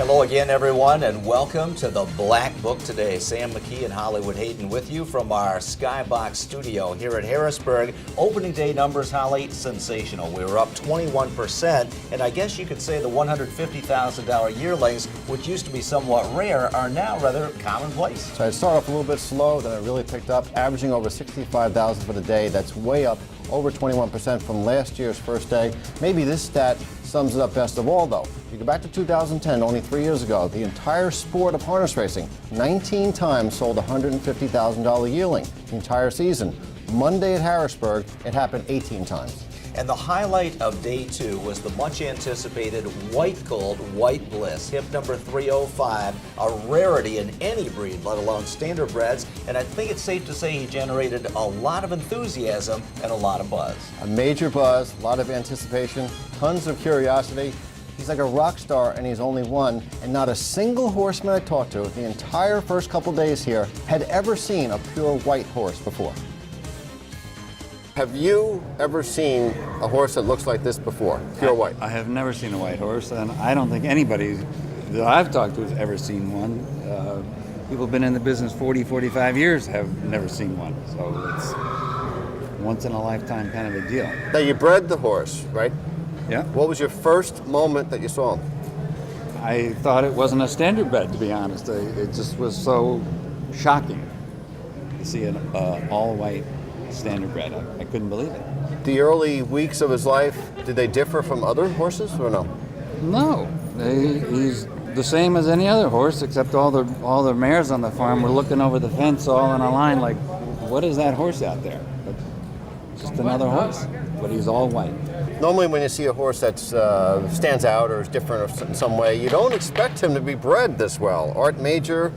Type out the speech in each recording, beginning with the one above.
Hello again, everyone, and welcome to the Black Book today. Sam McKee and Hollywood Hayden with you from our Skybox studio here at Harrisburg. Opening day numbers, Holly, sensational. We were up 21%, and I guess you could say the $150,000 yearlings, which used to be somewhat rare, are now rather commonplace. So it started off a little bit slow, then it really picked up, averaging over 65,000 for the day. That's way up, over 21% from last year's first day. Maybe this stat sums it up best of all, though. If you go back to 2010, only 3 years ago, the entire sport of harness racing, 19 times sold a $150,000 yearling the entire season. Monday at Harrisburg, it happened 18 times. And the highlight of day two was the much anticipated white gold White Bliss, hip number 305, a rarity in any breed, let alone standardbreds. And I think it's safe to say he generated a lot of enthusiasm and a lot of buzz. A major buzz, a lot of anticipation, tons of curiosity. He's like a rock star, and he's only one. And not a single horseman I talked to the entire first couple days here had ever seen a pure white horse before. Have you ever seen a horse that looks like this before, pure white? I have never seen a white horse, and I don't think anybody that I've talked to has ever seen one. People have been in the business 40, 45 years have never seen one, so it's once in a lifetime kind of a deal. Now, you bred the horse, right? Yeah. What was your first moment that you saw him? I thought it wasn't a standardbred, to be honest. It just was so shocking to see an all-white standardbred. I couldn't believe it. The early weeks of his life, did they differ from other horses or no? No, he's the same as any other horse, except all the mares on the farm were looking over the fence all in a line like, what is that horse out there? But just another horse, but he's all white. Normally when you see a horse that stands out or is different in some way, you don't expect him to be bred this well. Art Major,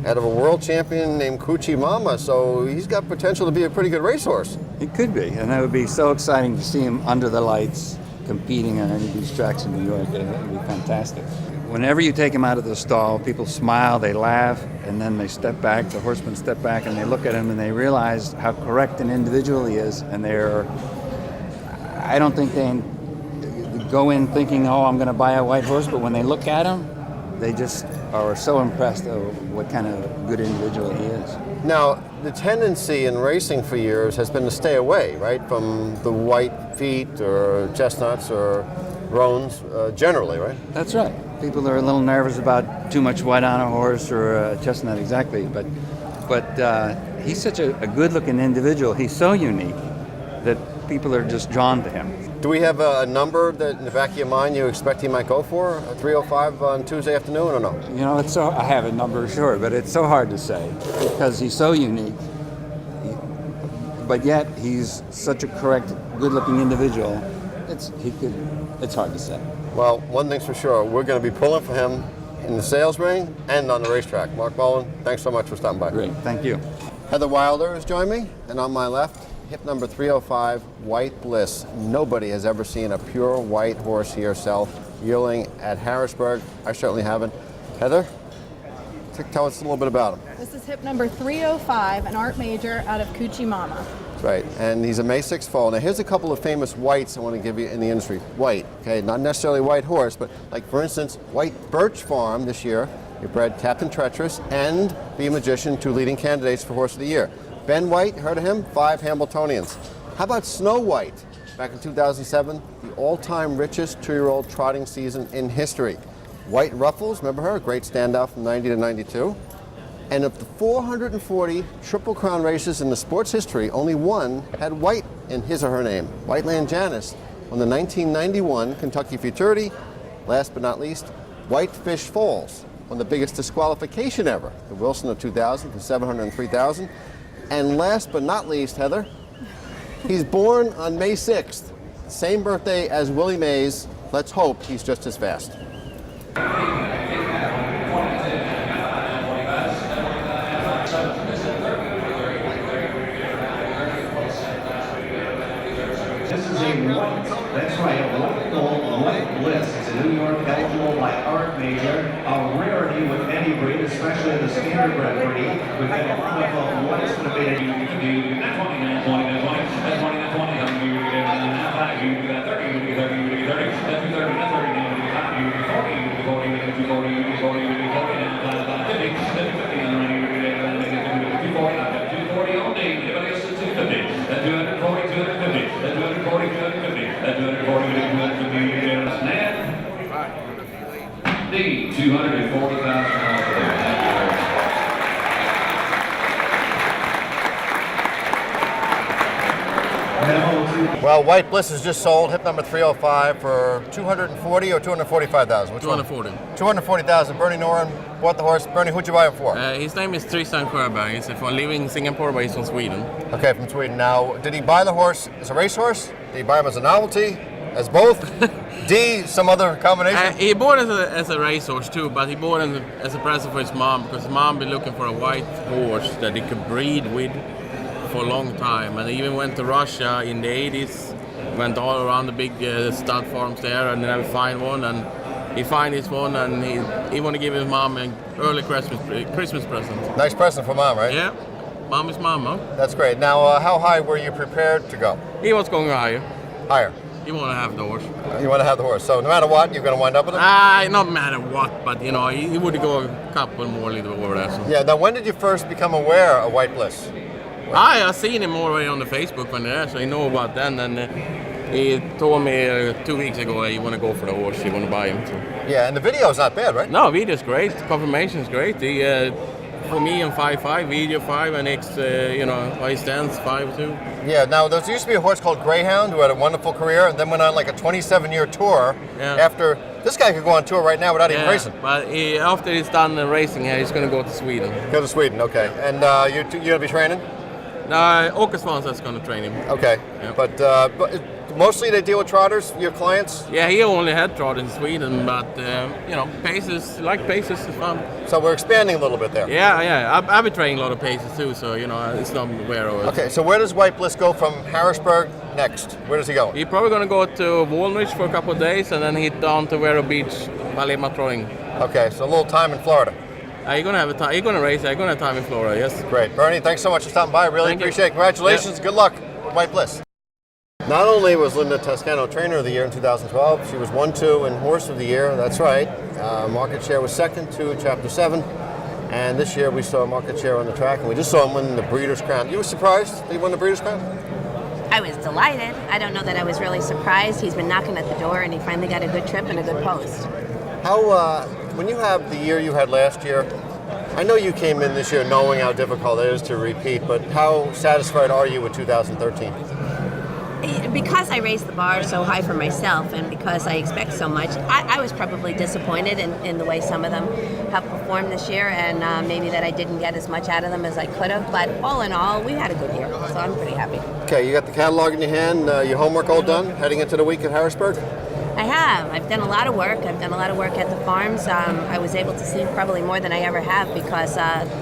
out of a world champion named Coochie Mama, so he's got potential to be a pretty good racehorse. It could be, and that would be so exciting to see him under the lights competing on any of these tracks in New York. It would be fantastic. Whenever you take him out of the stall, people smile, they laugh, and then they step back, the horsemen step back, and they look at him and they realize how correct an individual he is, and I don't think they go in thinking, oh, I'm going to buy a white horse, but when they look at him, they just are so impressed of what kind of good individual he is. Now, the tendency in racing for years has been to stay away, right, from the white feet or chestnuts or roans, generally, right? That's right. People are a little nervous about too much white on a horse or a chestnut, exactly. But he's such a good-looking individual. He's so unique that people are just drawn to him. Do we have a number that in the back of your mind you expect he might go for? A 305 on Tuesday afternoon or no? You know, I have a number, sure, but it's so hard to say because he's so unique. But yet he's such a correct, good-looking individual. It's hard to say. Well, one thing's for sure, we're going to be pulling for him in the sales ring and on the racetrack. Mark Bowen, thanks so much for stopping by. Great, thank you. Heather Wilder has joined me, and on my left, hip number 305, White Bliss. Nobody has ever seen a pure white horse here sell yearling at Harrisburg. I certainly haven't. Heather, tell us a little bit about him. This is hip number 305, an Art Major out of Coochie Mama. That's right, and he's a May 6th foal. Now here's a couple of famous whites I want to give you in the industry. White, okay, not necessarily white horse, but like for instance, White Birch Farm this year, he bred Captain Treacherous and Be a Magician, two leading candidates for Horse of the Year. Ben White, heard of him? 5 Hambletonians. How about Snow White? Back in 2007, the all-time richest 2-year-old trotting season in history. White Ruffles, remember her? Great standout from 90 to 92. And of the 440 Triple Crown races in the sport's history, only one had white in his or her name. Whiteland Janice won the 1991 Kentucky Futurity. Last but not least, Whitefish Falls won the biggest disqualification ever, the Wilson of 2000 for 703,000. And last but not least, Heather, he's born on May 6th, same birthday as Willie Mays. Let's hope he's just as fast. That's right, a white gold, White Bliss. It's a New York eligible by Art Major, a rarity with any breed, especially the standardbred breed. We've had a lot of what is going to be a Well, White Bliss is just sold, hip number 305 for 240 or 245,000. Which 240. one? 240,000. Bernie Noren bought the horse. Bernie, who'd you buy him for? His name is Tristan Sjöberg. He's from living in Singapore, but he's from Sweden. Okay, from Sweden. Now, did he buy the horse as a racehorse? Did he buy him as a novelty? As both? D, some other combination? He bought it as a racehorse too, but he bought it as a present for his mom because his mom been looking for a white horse that he could breed with for a long time. And he even went to Russia in the 80s, went all around the big stud farms there and never find one. And he find this one and he want to give his mom an early Christmas present. Nice present for mom, right? Yeah, mom is mom, huh? That's great. Now, how high were you prepared to go? He was going higher. Higher. He want to have the horse. You want to have the horse. So no matter what, you're going to wind up with him? Not matter what, but you know, he would go a couple more little over there. So. Yeah, now when did you first become aware of White Bliss? I seen him already on the Facebook when there, so I know about then. And he told me 2 weeks ago he want to go for the horse. He want to buy him. So. Yeah, and the video's not bad, right? No, video's great. Confirmation is great. He, for me, on 5.5, video 5, and next, high stands 5.2. Yeah, now there used to be a horse called Greyhound who had a wonderful career and then went on like a 27-year tour after. This guy could go on tour right now without even racing. But after he's done racing here, he's going to go to Sweden. Go to Sweden, okay. And you're going to be training? No, Åke Svanstedt's going to train him. Okay, Yeah. but mostly they deal with trotters, your clients? Yeah, he only had trot in Sweden, but paces is fun. So we're expanding a little bit there. Yeah. I've been training a lot of paces too, so it's not aware of it. Okay, so where does White Bliss go from Harrisburg next? Where does he go? He's probably going to go to Walnich for a couple of days and then head down to Vero Beach, Valema Trotting. Okay, so a little time in Florida. You're going to have a time. You're going to race. You're going to have time in Florida. Yes. Great, Bernie. Thanks so much for stopping by. Really Thank you. appreciate it. Congratulations. Yeah. Good luck with White Bliss. Not only was Linda Toscano Trainer of the Year in 2012, she was 1-2 in Horse of the Year. That's right. Market share was second to Chapter 7. And this year we saw market share on the track, and we just saw him win the Breeders' Crown. You were surprised that he won the Breeders' Crown? I was delighted. I don't know that I was really surprised. He's been knocking at the door, and he finally got a good trip and a good post. How, when you have the year you had last year, I know you came in this year knowing how difficult it is to repeat, but how satisfied are you with 2013? Because I raised the bar so high for myself and because I expect so much, I was probably disappointed in the way some of them have performed this year, and maybe that I didn't get as much out of them as I could have. But all in all, we had a good year, so I'm pretty happy. Okay, you got the catalog in your hand, your homework all done, heading into the week at Harrisburg? I have. I've done a lot of work. I've done a lot of work at the farms. I was able to see probably more than I ever have because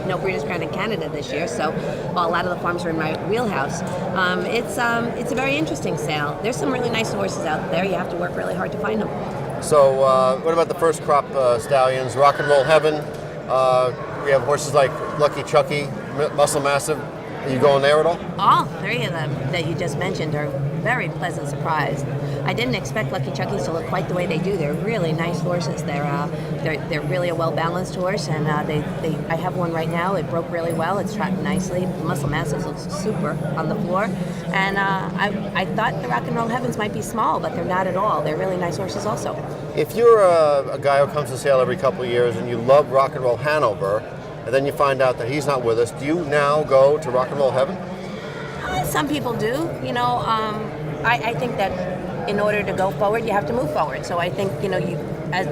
no Breeders' Crown in Canada this year, so a lot of the farms are in my wheelhouse. It's a very interesting sale. There's some really nice horses out there. You have to work really hard to find them. So what about the first crop stallions, Rock and Roll Heaven? We have horses like Lucky Chucky, Muscle Massive. Are you going there at all? All three of them that you just mentioned are very pleasant surprise. I didn't expect Lucky Chuckies to look quite the way they do. They're really nice horses. They're really a well-balanced horse, and I have one right now. It broke really well. It's trotting nicely. Muscle Massive looks super on the floor, and I thought the Rock and Roll Heavens might be small, but they're not at all. They're really nice horses also. If you're a guy who comes to sale every couple of years and you love Rock and Roll Hanover, and then you find out that he's not with us, do you now go to Rock and Roll Heaven? Some people do. I think that in order to go forward, you have to move forward. So I think, as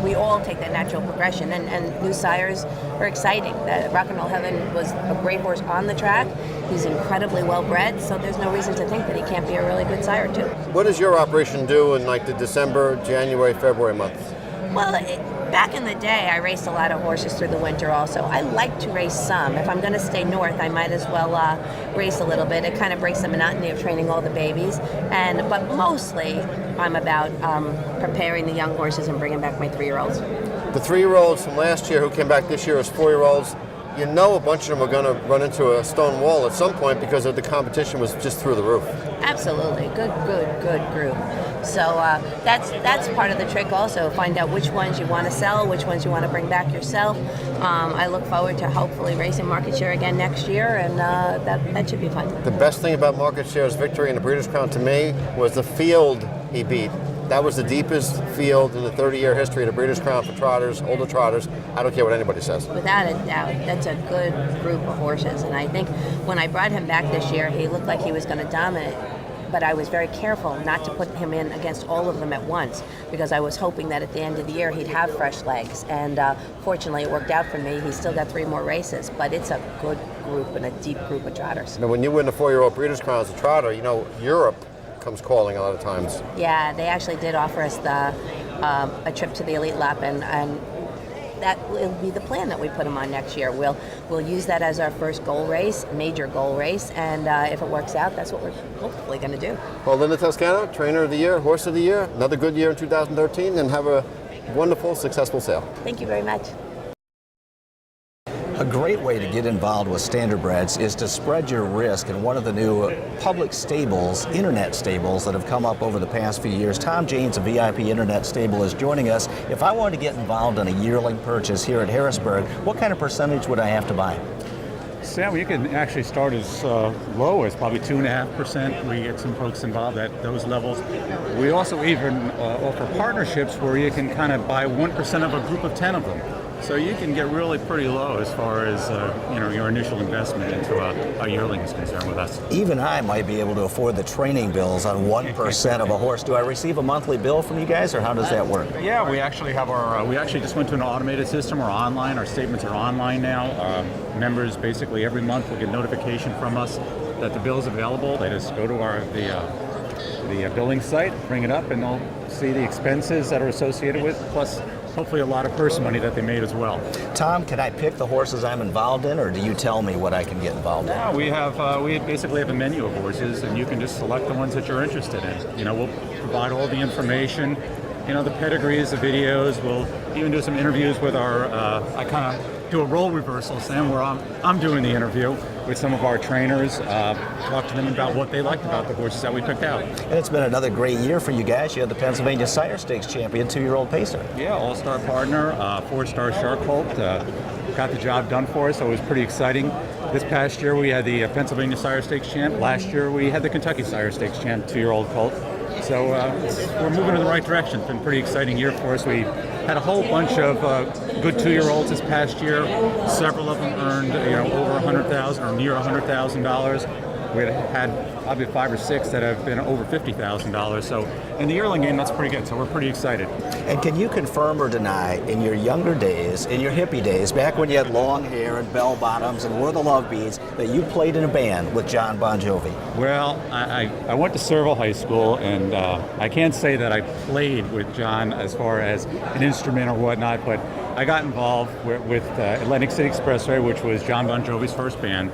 we all take that natural progression, and new sires are exciting. That Rock and Roll Heaven was a great horse on the track. He's incredibly well bred, so there's no reason to think that he can't be a really good sire too. What does your operation do in like the December, January, February months? Well, back in the day, I raced a lot of horses through the winter also. I like to race some. If I'm going to stay north, I might as well race a little bit. It kind of breaks the monotony of training all the babies. But mostly, I'm about preparing the young horses and bringing back my 3-year-olds. The 3-year-olds from last year who came back this year as 4-year-olds, you know a bunch of them are going to run into a stone wall at some point because of the competition was just through the roof. Absolutely. Good group. So that's part of the trick also. Find out which ones you want to sell, which ones you want to bring back yourself. I look forward to hopefully racing market share again next year, and that should be fun. The best thing about market share's victory in the Breeders' Crown to me was the field he beat. That was the deepest field in the 30-year history of the Breeders' Crown for trotters, older trotters. I don't care what anybody says. Without a doubt, that's a good group of horses. And I think when I brought him back this year, he looked like he was going to dominate. but I was very careful not to put him in against all of them at once because I was hoping that at the end of the year he'd have fresh legs. And fortunately, it worked out for me. He's still got 3 more races, but it's a good group and a deep group of trotters. Now, when you win the 4-year-old Breeders' Crown as a trotter, you know, Europe comes calling a lot of times. Yeah, they actually did offer us a trip to the Elite Lap, and that will be the plan that we put him on next year. We'll use that as our first goal race, major goal race, and if it works out, that's what we're hopefully going to do. Well, Linda Toscano, Trainer of the Year, Horse of the Year, another good year in 2013, and have a wonderful, successful sale. Thank you very much. A great way to get involved with standardbreds is to spread your risk in one of the new public stables, internet stables that have come up over the past few years. Tom Janes of VIP Internet Stable is joining us. If I wanted to get involved in a yearling purchase here at Harrisburg, what kind of percentage would I have to buy? Sam, you can actually start as low as probably 2.5%. We get some folks involved at those levels. We also even offer partnerships where you can kind of buy 1% of a group of 10 of them. So you can get really pretty low as far as your initial investment into a yearling is concerned with us. Even I might be able to afford the training bills on 1% of a horse. Do I receive a monthly bill from you guys, or how does that work? Yeah, we actually have we actually just went to an automated system. We're online. Our statements are online now. Members basically every month will get notification from us that the bill is available. They just go to the billing site, bring it up, and they'll see the expenses that are associated with, plus hopefully a lot of purse money that they made as well. Tom, can I pick the horses I'm involved in, or do you tell me what I can get involved in? Yeah, we basically have a menu of horses, and you can just select the ones that you're interested in. We'll provide all the information, the pedigrees, the videos. We'll even do some interviews with our, I kind of do a role reversal, Sam, where I'm doing the interview with some of our trainers, talk to them about what they liked about the horses that we picked out. And it's been another great year for you guys. You had the Pennsylvania Sire Stakes champion, 2-year-old Pacer. Yeah, all-star partner, 4-star Shark Colt, got the job done for us, so it was pretty exciting. This past year we had the Pennsylvania Sire Stakes champ. Last year we had the Kentucky Sire Stakes champ, 2-year-old Colt. So we're moving in the right direction. It's been a pretty exciting year for us. We had a whole bunch of good 2-year-olds this past year. Several of them earned over $100,000 or near $100,000. We had probably 5 or 6 that have been over $50,000. So in the yearling game, that's pretty good. So we're pretty excited. And can you confirm or deny, in your younger days, in your hippie days, back when you had long hair and bell bottoms and wore the love beads, that you played in a band with John Bon Jovi? Well, I went to Serville High School, and I can't say that I played with John as far as an instrument or whatnot, but I got involved with Atlantic City Expressway, which was John Bon Jovi's first band.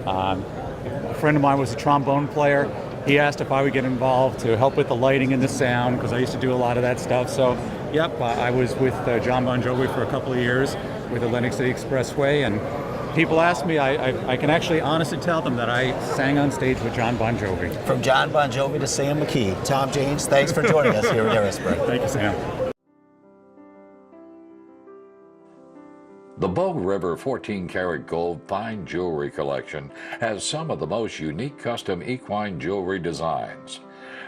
A friend of mine was a trombone player. He asked if I would get involved to help with the lighting and the sound, because I used to do a lot of that stuff. So, yep, I was with John Bon Jovi for a couple of years with Atlantic City Expressway, and people ask me, I can actually honestly tell them that I sang on stage with John Bon Jovi. From John Bon Jovi to Sam McKee, Tom Janes, thanks for joining us here at Harrisburg. Thank you, Sam. The Bow River 14-karat gold fine jewelry collection has some of the most unique custom equine jewelry designs.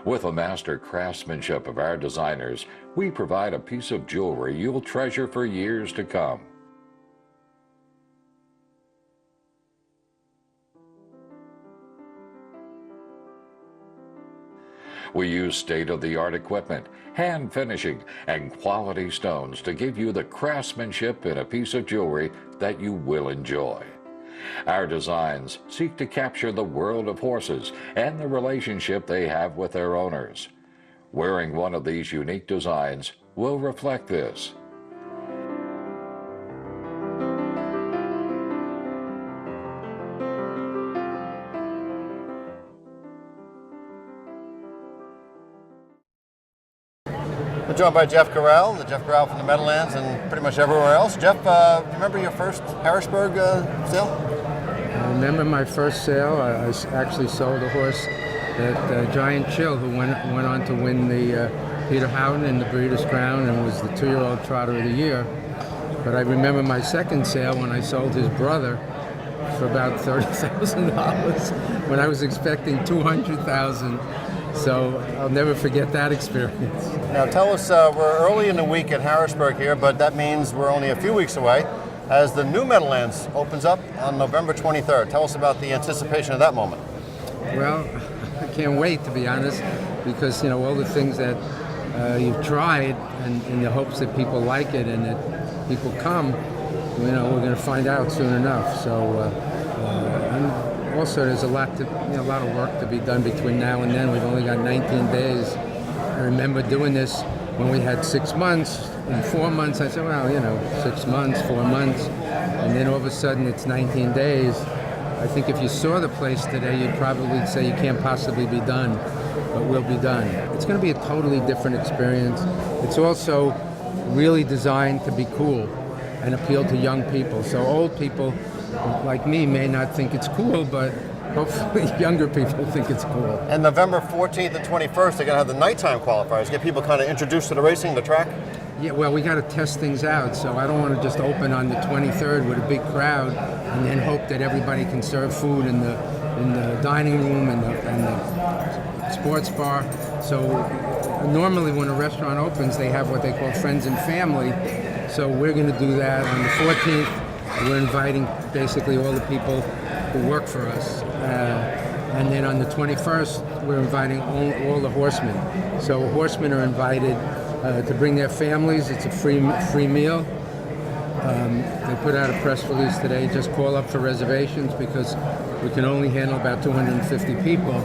With the master craftsmanship of our designers, we provide a piece of jewelry you'll treasure for years to come. We use state-of-the-art equipment, hand finishing, and quality stones to give you the craftsmanship in a piece of jewelry that you will enjoy. Our designs seek to capture the world of horses and the relationship they have with their owners. Wearing one of these unique designs will reflect this. We're joined by Jeff Corral, from the Meadowlands and pretty much everywhere else. Jeff, do you remember your first Harrisburg sale? I remember my first sale. I actually sold a horse that Giant Chill, who went on to win the Peter Howden in the Breeders' Crown and was the 2-year-old Trotter of the Year. But I remember my second sale when I sold his brother for about $30,000 when I was expecting $200,000. So I'll never forget that experience. Now tell us, we're early in the week at Harrisburg here, but that means we're only a few weeks away as the new Meadowlands opens up on November 23rd. Tell us about the anticipation of that moment. Well, I can't wait, to be honest, because all the things that you've tried, and in the hopes that people like it and that people come, we're going to find out soon enough. So, and also there's a lot of work to be done between now and then. We've only got 19 days. I remember doing this when we had 6 months. In 4 months, I said, well, 6 months, 4 months, and then all of a sudden it's 19 days. I think if you saw the place today, you'd probably say you can't possibly be done, but we'll be done. It's going to be a totally different experience. It's also really designed to be cool and appeal to young people. So old people like me may not think it's cool, but hopefully younger people think it's cool. And November 14th and 21st, they're going to have the nighttime qualifiers, get people kind of introduced to the racing, the track. Yeah, well, we got to test things out, so I don't want to just open on the 23rd with a big crowd and then hope that everybody can serve food in the dining room and the sports bar. So normally when a restaurant opens, they have what they call friends and family. So we're going to do that on the 14th. We're inviting basically all the people who work for us. And then on the 21st, we're inviting all the horsemen. So horsemen are invited to bring their families. It's a free meal. They put out a press release today. Just call up for reservations because we can only handle about 250 people.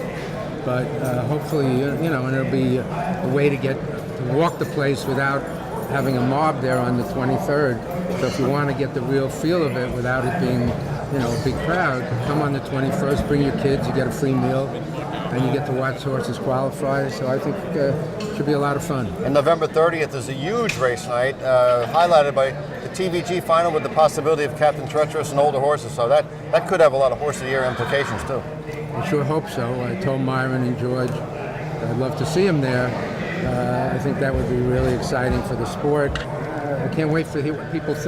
But hopefully, and it'll be a way to walk the place without having a mob there on the 23rd. So if you want to get the real feel of it without it being, a big crowd, come on the 21st, bring your kids, you get a free meal, and you get to watch horses qualify. So I think it should be a lot of fun. And November 30th is a huge race night, highlighted by the TVG final with the possibility of Captain Treacherous and older horses. So that could have a lot of Horse of the Year implications too. I sure hope so. I told Myron and George I'd love to see him there. I think that would be really exciting for the sport. I can't wait to hear what people think.